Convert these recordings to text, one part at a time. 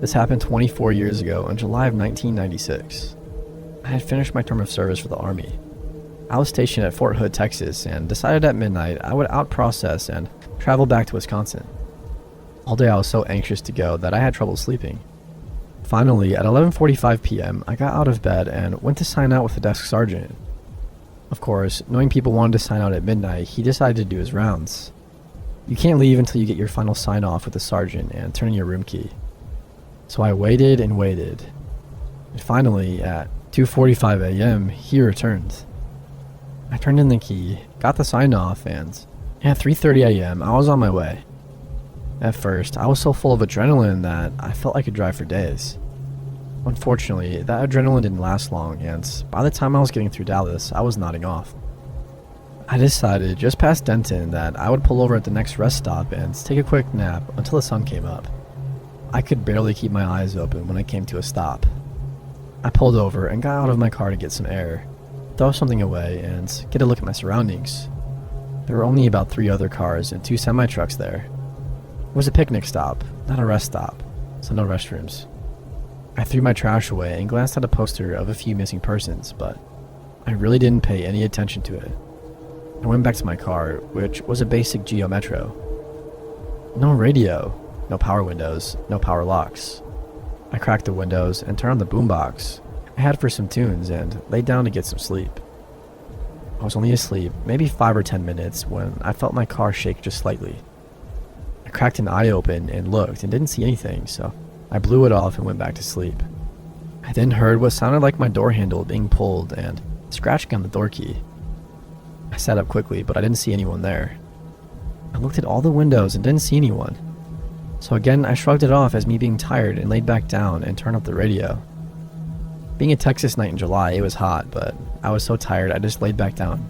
This happened 24 years ago in July of 1996. I had finished my term of service for the Army. I was stationed at Fort Hood, Texas, and decided at midnight I would out-process and travel back to Wisconsin. All day I was so anxious to go that I had trouble sleeping. Finally, at 11:45 p.m., I got out of bed and went to sign out with the desk sergeant. Of course, knowing people wanted to sign out at midnight, he decided to do his rounds. You can't leave until you get your final sign-off with the sergeant and turn in your room key. So I waited and waited. And finally, at 2:45 a.m., he returned. I turned in the key, got the sign-off, and at 3:30 a.m., I was on my way. At first, I was so full of adrenaline that I felt I could drive for days. Unfortunately, that adrenaline didn't last long, and by the time I was getting through Dallas, I was nodding off. I decided just past Denton that I would pull over at the next rest stop and take a quick nap until the sun came up. I could barely keep my eyes open when I came to a stop. I pulled over and got out of my car to get some air, throw something away, and get a look at my surroundings. There were only about 3 other cars and 2 semi-trucks there. It was a picnic stop, not a rest stop, so no restrooms. I threw my trash away and glanced at a poster of a few missing persons, but I really didn't pay any attention to it. I went back to my car, which was a basic Geo Metro. No radio, no power windows, no power locks. I cracked the windows and turned on the boombox I had for some tunes and laid down to get some sleep. I was only asleep maybe 5 or 10 minutes when I felt my car shake just slightly. I cracked an eye open and looked and didn't see anything, so I blew it off and went back to sleep. I then heard what sounded like my door handle being pulled and scratching on the door key. I sat up quickly, but I didn't see anyone there. I looked at all the windows and didn't see anyone. So again, I shrugged it off as me being tired and laid back down and turned up the radio. Being a Texas night in July, it was hot, but I was so tired I just laid back down.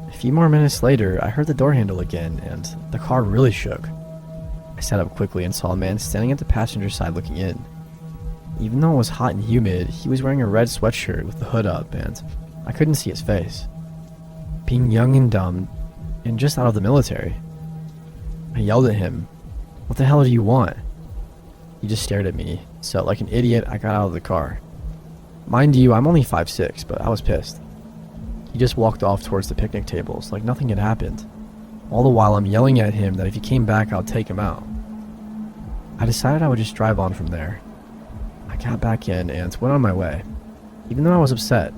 A few more minutes later, I heard the door handle again, and the car really shook. I sat up quickly and saw a man standing at the passenger side looking in. Even though it was hot and humid, he was wearing a red sweatshirt with the hood up, and I couldn't see his face. Being young and dumb, and just out of the military. I yelled at him, "What the hell do you want?" He just stared at me, so like an idiot, I got out of the car. Mind you, I'm only 5'6", but I was pissed. He just walked off towards the picnic tables like nothing had happened. All the while I'm yelling at him that if he came back, I'll take him out. I decided I would just drive on from there. I got back in and went on my way. Even though I was upset,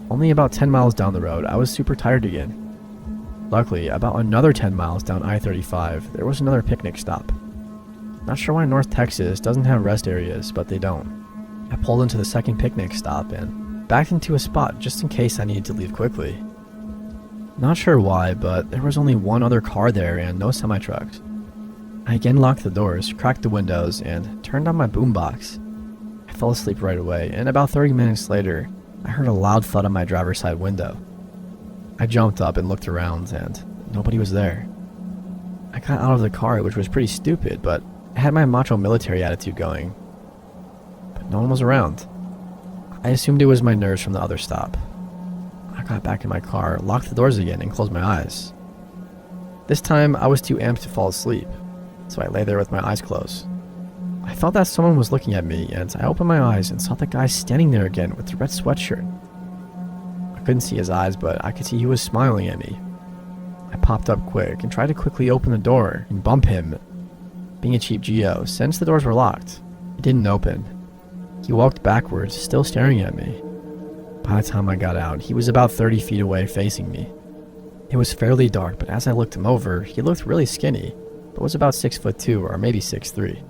only about 10 miles down the road, I was super tired again. Luckily, about another 10 miles down I-35, there was another picnic stop. Not sure why North Texas doesn't have rest areas, but they don't. I pulled into the second picnic stop and backed into a spot just in case I needed to leave quickly. Not sure why, but there was only one other car there and no semi-trucks. I again locked the doors, cracked the windows, and turned on my boombox. I fell asleep right away, and about 30 minutes later, I heard a loud thud on my driver's side window. I jumped up and looked around, and nobody was there. I got out of the car, which was pretty stupid, but I had my macho military attitude going. But no one was around. I assumed it was my nerves from the other stop. I got back in my car, locked the doors again, and closed my eyes. This time, I was too amped to fall asleep, so I lay there with my eyes closed. I felt that someone was looking at me, and I opened my eyes and saw the guy standing there again with the red sweatshirt. I couldn't see his eyes, but I could see he was smiling at me. I popped up quick and tried to quickly open the door and bump him. Being a cheap Geo, since the doors were locked, it didn't open. He walked backwards, still staring at me. By the time I got out, he was about 30 feet away facing me. It was fairly dark, but as I looked him over, he looked really skinny, but was about 6'2" or maybe 6'3".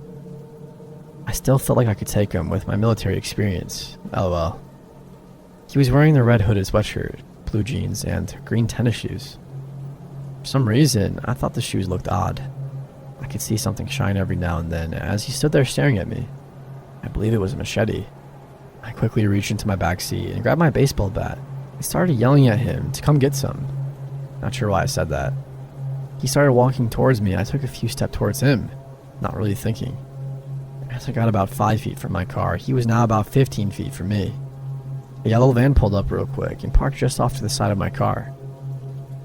I still felt like I could take him with my military experience. LOL. He was wearing the red hooded sweatshirt, blue jeans, and green tennis shoes. For some reason, I thought the shoes looked odd. I could see something shine every now and then as he stood there staring at me. I believe it was a machete. I quickly reached into my backseat and grabbed my baseball bat and started yelling at him to come get some. Not sure why I said that. He started walking towards me and I took a few steps towards him, not really thinking. As I got about 5 feet from my car, he was now about 15 feet from me. A yellow van pulled up real quick and parked just off to the side of my car.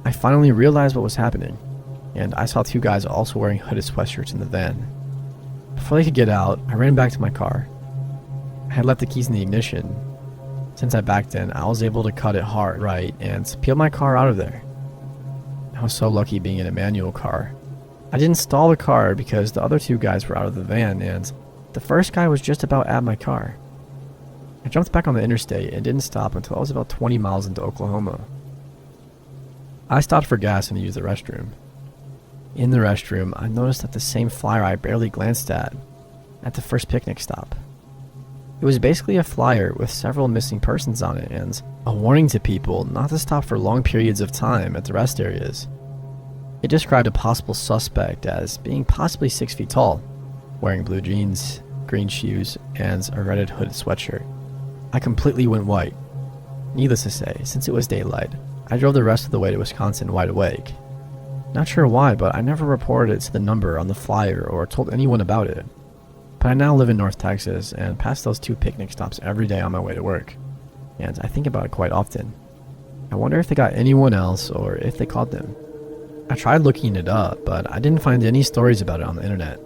I finally realized what was happening, and I saw 2 guys also wearing hooded sweatshirts in the van. Before they could get out, I ran back to my car. I had left the keys in the ignition. Since I backed in, I was able to cut it hard right and peel my car out of there. I was so lucky being in a manual car. I didn't stall the car because the other two guys were out of the van and the first guy was just about at my car. I jumped back on the interstate and didn't stop until I was about 20 miles into Oklahoma. I stopped for gas and used the restroom. In the restroom, I noticed that the same flyer I barely glanced at the first picnic stop. It was basically a flyer with several missing persons on it and a warning to people not to stop for long periods of time at the rest areas. It described a possible suspect as being possibly 6 feet tall, wearing blue jeans, green shoes, and a red hooded sweatshirt. I completely went white. Needless to say, since it was daylight, I drove the rest of the way to Wisconsin wide awake. Not sure why, but I never reported it to the number on the flyer or told anyone about it. But I now live in North Texas and pass those 2 picnic stops every day on my way to work, and I think about it quite often. I wonder if they got anyone else or if they caught them. I tried looking it up, but I didn't find any stories about it on the internet.